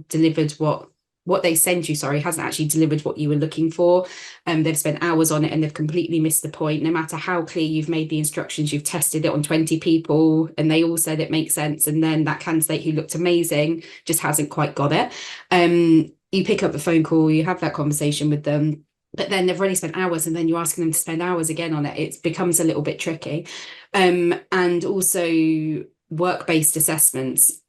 delivered what they send you, hasn't actually delivered what you were looking for. They've spent hours on it and they've completely missed the point. No matter how clear you've made the instructions, you've tested it on 20 people and they all said it makes sense. And then that candidate who looked amazing just hasn't quite got it. You pick up the phone call, you have that conversation with them, but then they've already spent hours and then you're asking them to spend hours again on it. It becomes a little bit tricky. And also work-based assessments,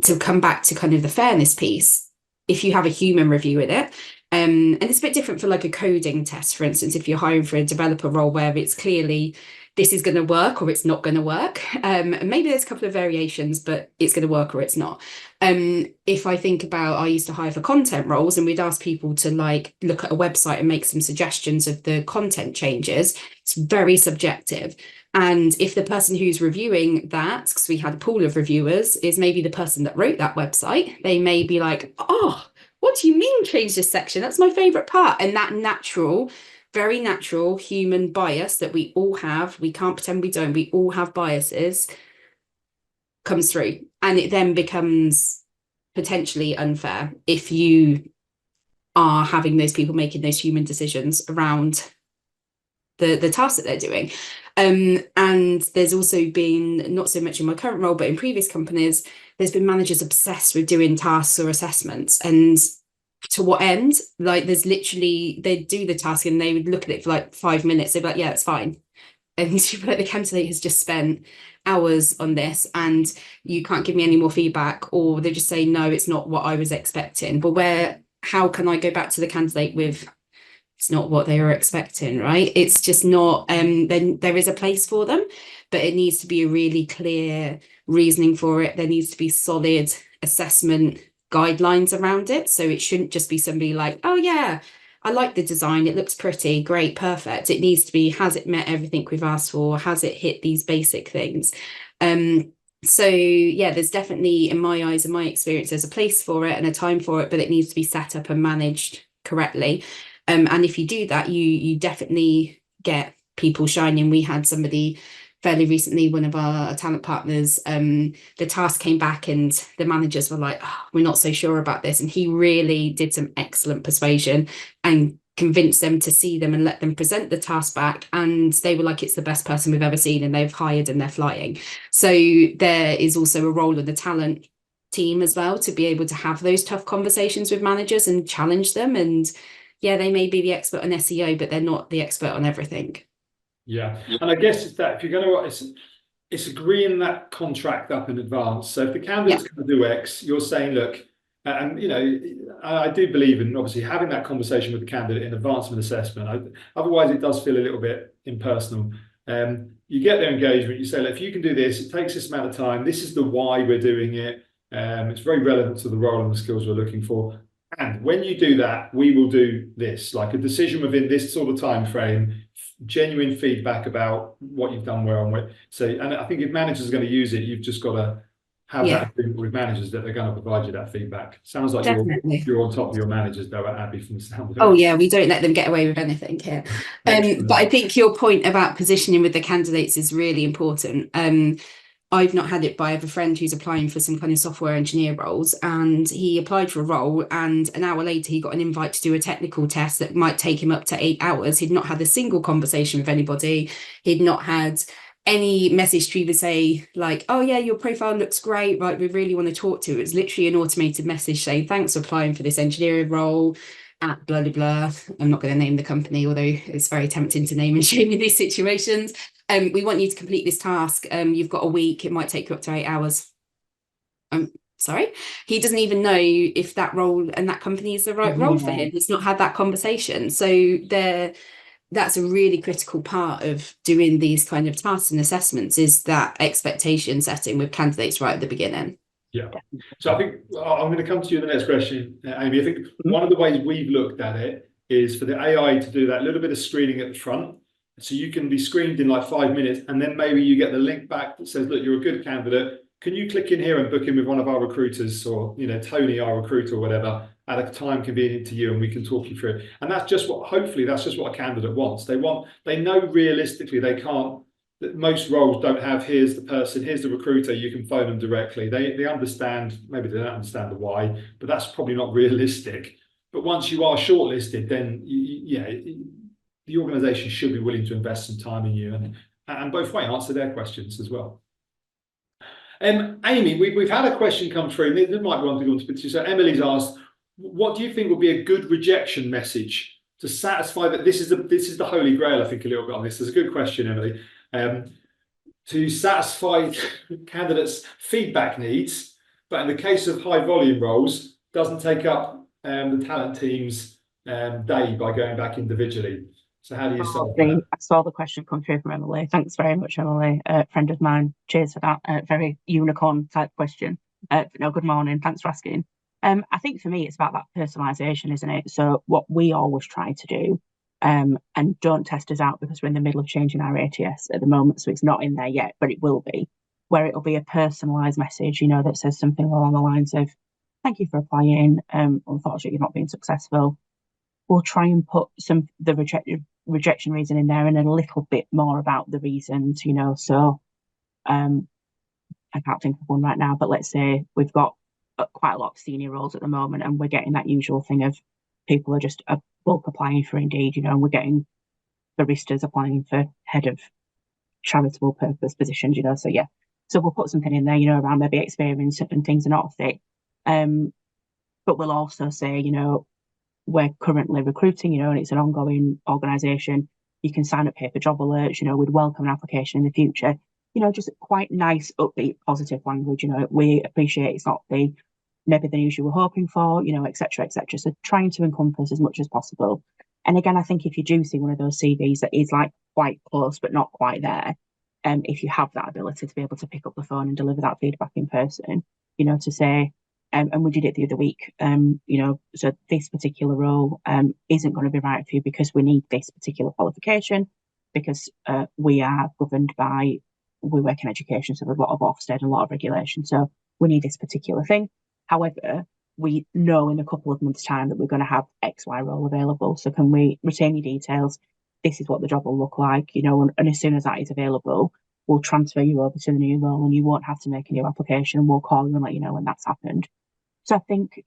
to come back to kind of the fairness piece, if you have a human reviewing it, and it's a bit different for like a coding test, for instance, if you're hiring for a developer role where it's clearly this is going to work or it's not going to work. And maybe there's a couple of variations, but it's going to work or it's not. If I think about, I used to hire for content roles and we'd ask people to like look at a website and make some suggestions of the content changes. It's very subjective. And if the person who's reviewing that, because we had a pool of reviewers, is maybe the person that wrote that website, they may be like, oh, what do you mean change this section? That's my favorite part. And that natural, very natural human bias that we all have, we can't pretend we don't, we all have biases, comes through. And it then becomes potentially unfair if you are having those people making those human decisions around the tasks that they're doing. And there's also been, not so much in my current role, but in previous companies, there's been managers obsessed with doing tasks or assessments. And to what end? Like, there's literally, they'd do the task and they would look at it for like 5 minutes. They'd be like, yeah, it's fine. And you'd be like, the candidate has just spent hours on this and you can't give me any more feedback, or they just say, no, it's not what I was expecting. But how can I go back to the candidate with, it's not what they were expecting, right? It's just not, then there is a place for them, but it needs to be a really clear reasoning for it. There needs to be solid assessment guidelines around it. So it shouldn't just be somebody like, oh yeah, I like the design, it looks pretty, great, perfect. It needs to be, has it met everything we've asked for? Has it hit these basic things? So yeah, there's definitely, in my eyes and my experience, there's a place for it and a time for it, but it needs to be set up and managed correctly. And if you do that, you definitely get people shining. We had somebody fairly recently, one of our talent partners, the task came back and the managers were like, oh, we're not so sure about this. And he really did some excellent persuasion and convinced them to see them and let them present the task back. And they were like, it's the best person we've ever seen, and they've hired and they're flying. So there is also a role of the talent team as well to be able to have those tough conversations with managers and challenge them. And yeah, they may be the expert on SEO, but they're not the expert on everything.
Yeah, and I guess it's that if you're going to, it's agreeing that contract up in advance. So if the candidate's going to do X, you're saying, look, and you know, I do believe in obviously having that conversation with the candidate in advance of an assessment. Otherwise, it does feel a little bit impersonal. You get their engagement. You say, look, if you can do this, it takes this amount of time. This is the why we're doing it. It's very relevant to the role and the skills we're looking for. And when you do that, we will do this, like a decision within this sort of time frame, genuine feedback about what you've done well and what. So, and I think if managers are going to use it, you've just got to have that agreement with managers that they're going to provide you that feedback. Sounds like you're on top of your managers, though, at Abby, from the sound of it.
Oh yeah, we don't let them get away with anything here. But I think your point about positioning with the candidates is really important. I've not had it, but I have a friend who's applying for some kind of software engineer roles, and he applied for a role, and an hour later he got an invite to do a technical test that might take him up to 8 hours. He'd not had a single conversation with anybody. He'd not had any message to either say like, oh yeah, your profile looks great, right, we really want to talk to you. It was literally an automated message saying, thanks for applying for this engineering role at blah blah blah. I'm not going to name the company, although it's very tempting to name and shame in these situations. We want you to complete this task. You've got a week. It might take you up to 8 hours. Sorry, he doesn't even know if that role and that company is the right role for him. He's not had that conversation. So that's a really critical part of doing these kind of tasks and assessments, is that expectation setting with candidates right at the beginning.
Yeah. So I think I'm going to come to you in the next question, Amy. I think one of the ways we've looked at it is for the AI to do that little bit of screening at the front. So you can be screened in like 5 minutes, and then maybe you get the link back that says, look, you're a good candidate. Can you click in here and book in with one of our recruiters, or, you know, Tony, our recruiter, or whatever, at a time convenient to you, and we can talk you through it. And that's just what, hopefully, that's just what a candidate wants. They know realistically they can't, that most roles don't have, here's the person, here's the recruiter, you can phone them directly. They understand, maybe they don't understand the why, but that's probably not realistic. But once you are shortlisted, then the organisation should be willing to invest some time in you and both ways answer their questions as well. Amy, we've had a question come through, and there might be one to go on to. So Emily's asked, what do you think would be a good rejection message to satisfy that this is the holy grail? I think a little bit on this. There's a good question, Emily. To satisfy candidates' feedback needs, but in the case of high volume roles, doesn't take up the talent team's day by going back individually. So how do you solve that?
I saw the question come through from Emily. Thanks very much, Emily. Friend of mine. Cheers for that. Very unicorn type question. No, good morning. Thanks for asking. I think for me, it's about that personalisation, isn't it? So what we always try to do, and don't test us out because we're in the middle of changing our ATS at the moment, so it's not in there yet, but it will be, where it'll be a personalised message, you know, that says something along the lines of, thank you for applying. Unfortunately, you're not being successful. We'll try and put the rejection reason in there and a little bit more about the reasons, you know. So I can't think of one right now, but let's say we've got quite a lot of senior roles at the moment, and we're getting that usual thing of people are just a bulk applying for Indeed, you know, and we're getting baristas applying for head of charitable purpose positions, you know. So yeah, so we'll put something in there, you know, around maybe experience and things are not fit. But we'll also say, you know, we're currently recruiting, and it's an ongoing organisation. You can sign up here for job alerts, we'd welcome an application in the future. Just quite nice, upbeat, positive language. We appreciate it's not maybe the news you were hoping for, etc., etc. So trying to encompass as much as possible. And again, I think if you do see one of those CVs that is like quite close but not quite there, if you have that ability to be able to pick up the phone and deliver that feedback in person, to say, and we did it the other week, so this particular role isn't going to be right for you because we need this particular qualification, because we are governed by, we work in education, so there's a lot of Ofsted and a lot of regulation, so we need this particular thing. However, we know in a couple of months' time that we're going to have XY role available, so can we retain your details? This is what the job will look like, and as soon as that is available, we'll transfer you over to the new role and you won't have to make a new application. We'll call you and let you know when that's happened. So I think,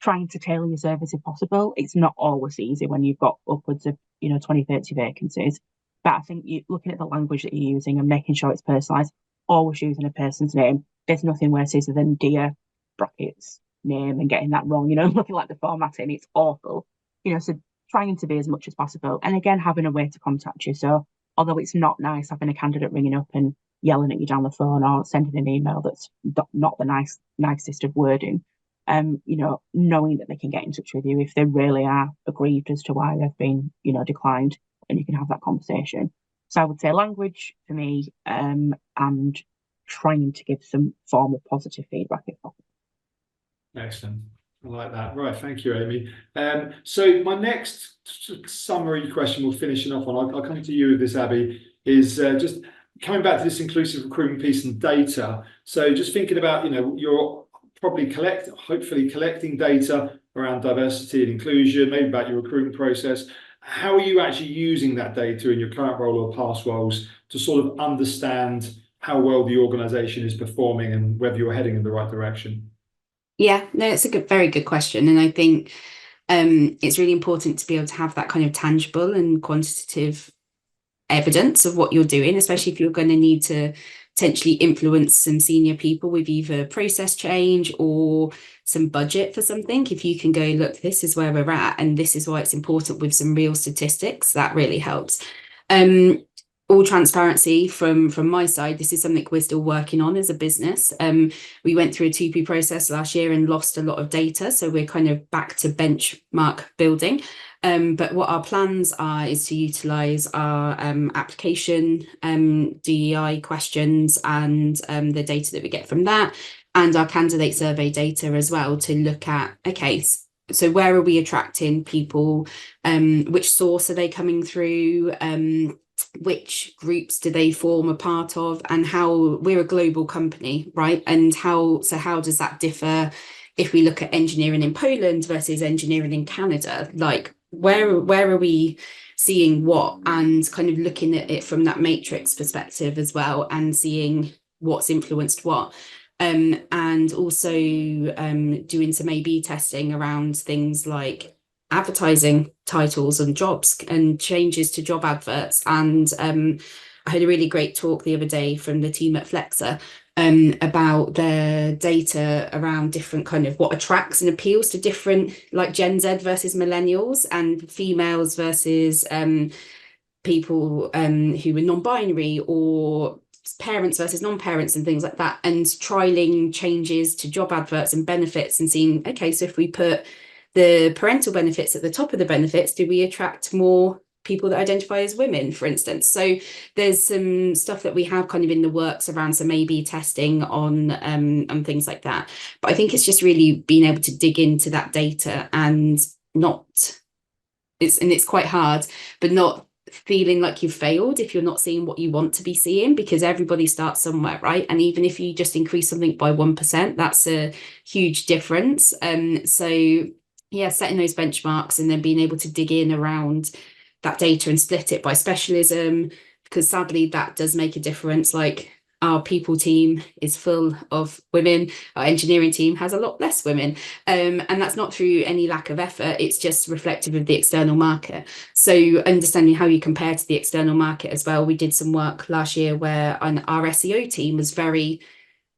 trying to tailor your service if possible. It's not always easy when you've got upwards of, 20, 30 vacancies. But I think looking at the language that you're using and making sure it's personalised, always using a person's name. There's nothing worse than dear brackets name and getting that wrong, looking like the formatting. It's awful. So trying to be as much as possible. And again, having a way to contact you. So although it's not nice having a candidate ringing up and yelling at you down the phone or sending an email that's not the nicest of wording, knowing that they can get in touch with you if they really are aggrieved as to why they've been, declined, and you can have that conversation. So I would say language for me, and trying to give some form of positive feedback if possible.
Excellent. I like that. Right, thank you, Amy. So my next summary question we're finishing off on, I'll come to you with this, Abby, is just coming back to this inclusive recruitment piece and data. So just thinking about, you're probably hopefully collecting data around diversity and inclusion, maybe about your recruitment process. How are you actually using that data in your current role or past roles to sort of understand how well the organisation is performing and whether you're heading in the right direction?
Yeah, no, it's a very good question. And I think it's really important to be able to have that kind of tangible and quantitative evidence of what you're doing, especially if you're going to need to potentially influence some senior people with either process change or some budget for something. If you can go, look, this is where we're at and this is why it's important, with some real statistics, that really helps. All transparency from my side, this is something we're still working on as a business. We went through a 2P process last year and lost a lot of data, so we're kind of back to benchmark building. But what our plans are is to utilise our application DEI questions and the data that we get from that, and our candidate survey data as well, to look at, okay, so where are we attracting people? Which source are they coming through? Which groups do they form a part of? And how we're a global company, right? And how does that differ if we look at engineering in Poland versus engineering in Canada? Like, where are we seeing what, and kind of looking at it from that matrix perspective as well, and seeing what's influenced what. And also doing some A/B testing around things like advertising titles and jobs and changes to job adverts. And I had a really great talk the other day from the team at Flexa about their data around different kind of what attracts and appeals to different, like Gen Z versus millennials and females versus people who are non-binary, or parents versus non-parents and things like that, and trialing changes to job adverts and benefits and seeing, okay, so if we put the parental benefits at the top of the benefits, do we attract more people that identify as women, for instance? So there's some stuff that we have kind of in the works around some A/B testing on things like that. But I think it's just really being able to dig into that data and it's quite hard, but not feeling like you've failed if you're not seeing what you want to be seeing, because everybody starts somewhere, right? And even if you just increase something by 1%, that's a huge difference. So yeah, setting those benchmarks and then being able to dig in around that data and split it by specialism, because sadly that does make a difference. Like, our people team is full of women, our engineering team has a lot less women, and that's not through any lack of effort, it's just reflective of the external market. So understanding how you compare to the external market as well. We did some work last year where our SEO team was very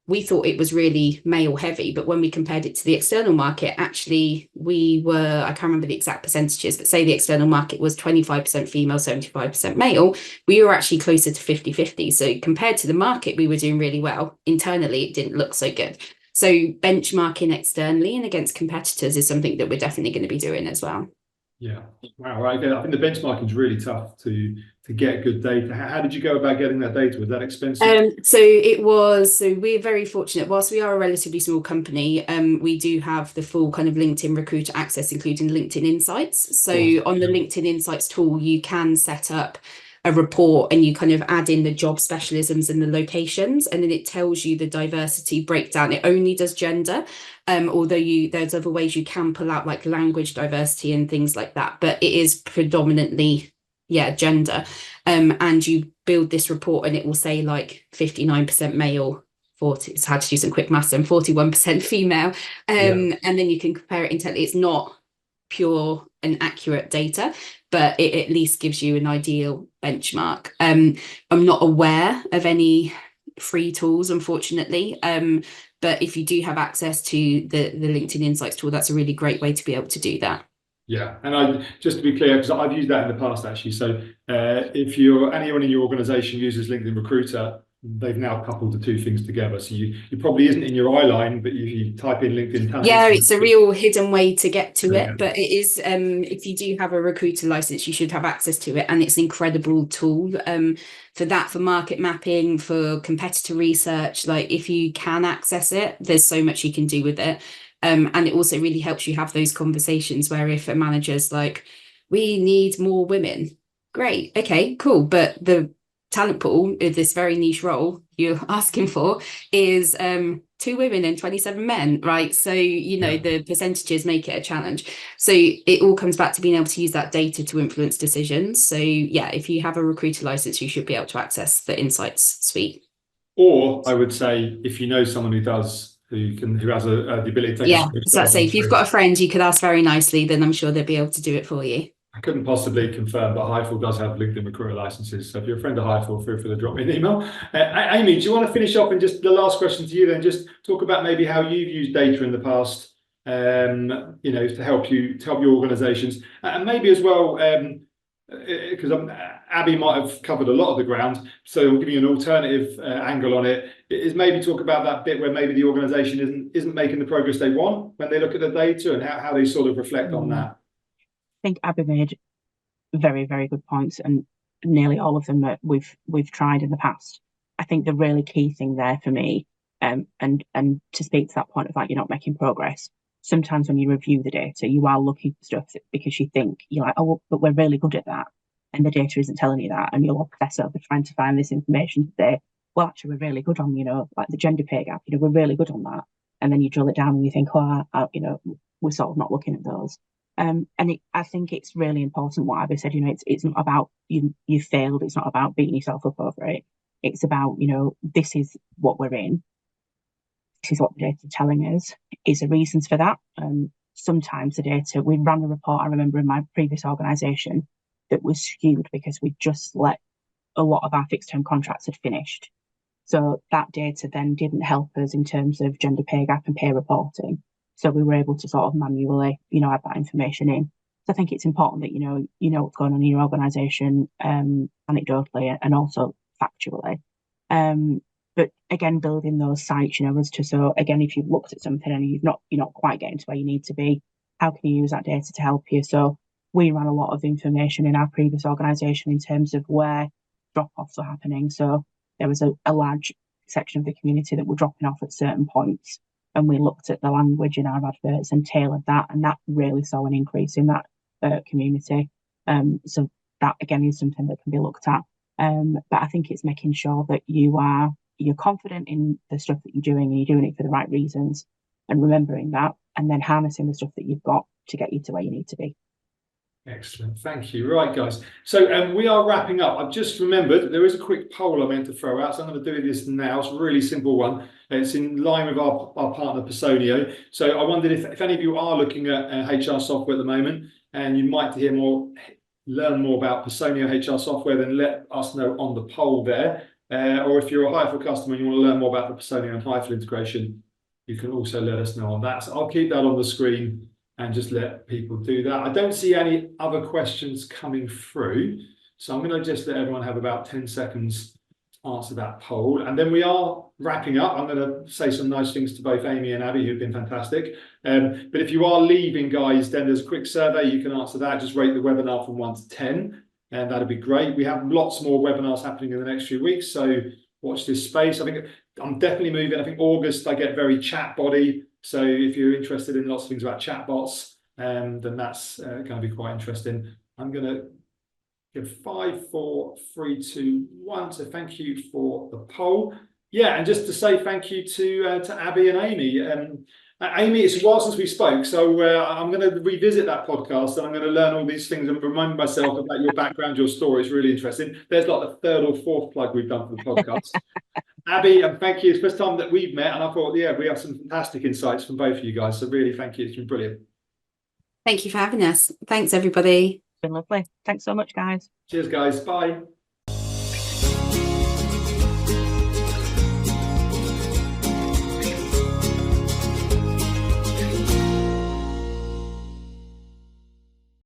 we thought it was really male heavy, but when we compared it to the external market, actually we were, I can't remember the exact percentages, but say the external market was 25% female, 75% male, we were actually closer to 50-50. So compared to the market, we were doing really well. Internally, it didn't look so good. So benchmarking externally and against competitors is something that we're definitely going to be doing as well.
Yeah. Wow. Right. I think the benchmarking is really tough to get good data. How did you go about getting that data? Was that expensive?
So we're very fortunate. Whilst we are a relatively small company, we do have the full kind of LinkedIn recruiter access, including LinkedIn Insights. So on the LinkedIn Insights tool, you can set up a report and you kind of add in the job specialisms and the locations, and then it tells you the diversity breakdown. It only does gender, although there's other ways you can pull out like language diversity and things like that, but it is predominantly gender. And you build this report and it will say like 59% male, 40, it's had to do some quick maths, and 41% female, and then you can compare it internally. It's not pure and accurate data, but it at least gives you an ideal benchmark. I'm not aware of any free tools, unfortunately, but if you do have access to the LinkedIn Insights tool, that's a really great way to be able to do that.
Yeah, and just to be clear, because I've used that in the past actually. So if anyone in your organization uses LinkedIn Recruiter, they've now coupled the two things together. So you probably isn't in your eye line, but you type in LinkedIn talent.
Yeah, it's a real hidden way to get to it, but it is, if you do have a recruiter license, you should have access to it, and it's an incredible tool for that, for market mapping, for competitor research. Like if you can access it, there's so much you can do with it. And it also really helps you have those conversations where if a manager's like, we need more women, great, okay, cool, but the talent pool of this very niche role you're asking for is 2 women and 27 men, right? So the percentages make it a challenge. So it all comes back to being able to use that data to influence decisions. So if you have a recruiter license, you should be able to access the Insights suite.
Or I would say, if you know someone who has the ability to take
so I'd say if you've got a friend you could ask very nicely, then I'm sure they'll be able to do it for you.
I couldn't possibly confirm, but hireful does have LinkedIn recruiter licenses. So if you're a friend of hireful, feel free to drop me an email. Amy, do you want to finish off, and just the last question to you then, just talk about maybe how you've used data in the past, to help your organizations, and maybe as well, because Abby might have covered a lot of the ground, so I'll give you an alternative angle on it, is maybe talk about that bit where maybe the organization isn't making the progress they want when they look at the data, and how they sort of reflect on that.
I think Abby made very, very good points, and nearly all of them that we've tried in the past. I think the really key thing there for me, and to speak to that point of like you're not making progress, sometimes when you review the data, you are looking for stuff because you think you're like, oh, but we're really good at that, and the data isn't telling you that, and you'll obsess over trying to find this information to say, well, actually, we're really good on, like the gender pay gap, we're really good on that, and then you drill it down and you think, oh, we're sort of not looking at those. I think it's really important what Abby said. It's not about you failed. It's not about beating yourself up over it. It's about this is what we're in. This is what the data is telling us. Is the reasons for that. Sometimes the data, we ran a report, I remember in my previous organisation, that was skewed because we just let a lot of our fixed term contracts had finished. So that data then didn't help us in terms of gender pay gap and pay reporting. So we were able to sort of manually, add that information in. So I think it's important that, you know what's going on in your organisation, anecdotally and also factually. But again, building those sites, as to, so again, if you've looked at something and you're not quite getting to where you need to be, how can you use that data to help you? So we ran a lot of information in our previous organisation in terms of where drop-offs were happening. So there was a large section of the community that were dropping off at certain points. And we looked at the language in our adverts and tailored that, and that really saw an increase in that community. So that again is something that can be looked at. But I think it's making sure that you're confident in the stuff that you're doing and you're doing it for the right reasons, and remembering that, and then harnessing the stuff that you've got to get you to where you need to be.
Excellent, thank you. Right, guys. So we are wrapping up. I've just remembered there is a quick poll I meant to throw out, so I'm going to do this now. It's a really simple one. It's in line with our partner Personio. So I wondered if any of you are looking at HR software at the moment, and you'd like to learn more about Personio HR software, then let us know on the poll there. or if you're a hireful customer and you want to learn more about the Persona and hireful integration, you can also let us know on that. So I'll keep that on the screen and just let people do that. I don't see any other questions coming through, so I'm going to just let everyone have about 10 seconds to answer that poll, and then we are wrapping up. I'm going to say some nice things to both Amy and Abby, who've been fantastic. But if you are leaving, guys, then there's a quick survey. You can answer that. Just rate the webinar from 1 to 10, and that'd be great. We have lots more webinars happening in the next few weeks, so watch this space. I think I'm definitely moving. I think August I get very chat body. So if you're interested in lots of things about chatbots, then that's going to be quite interesting. I'm going to give 5, 4, 3, 2, 1. So thank you for the poll. Yeah, and just to say thank you to Abby and Amy. Amy, it's a while since we spoke, so I'm going to revisit that podcast and I'm going to learn all these things and remind myself about your background, your story. It's really interesting. There's like the 3rd or 4th plug we've done for the podcast. Abby, and thank you. It's the first time that we've met, and I thought, yeah, we have some fantastic insights from both of you guys. So really, thank you. It's been brilliant.
Thank you for having us. Thanks, everybody.
It's been lovely. Thanks so much, guys.
Cheers, guys. Bye.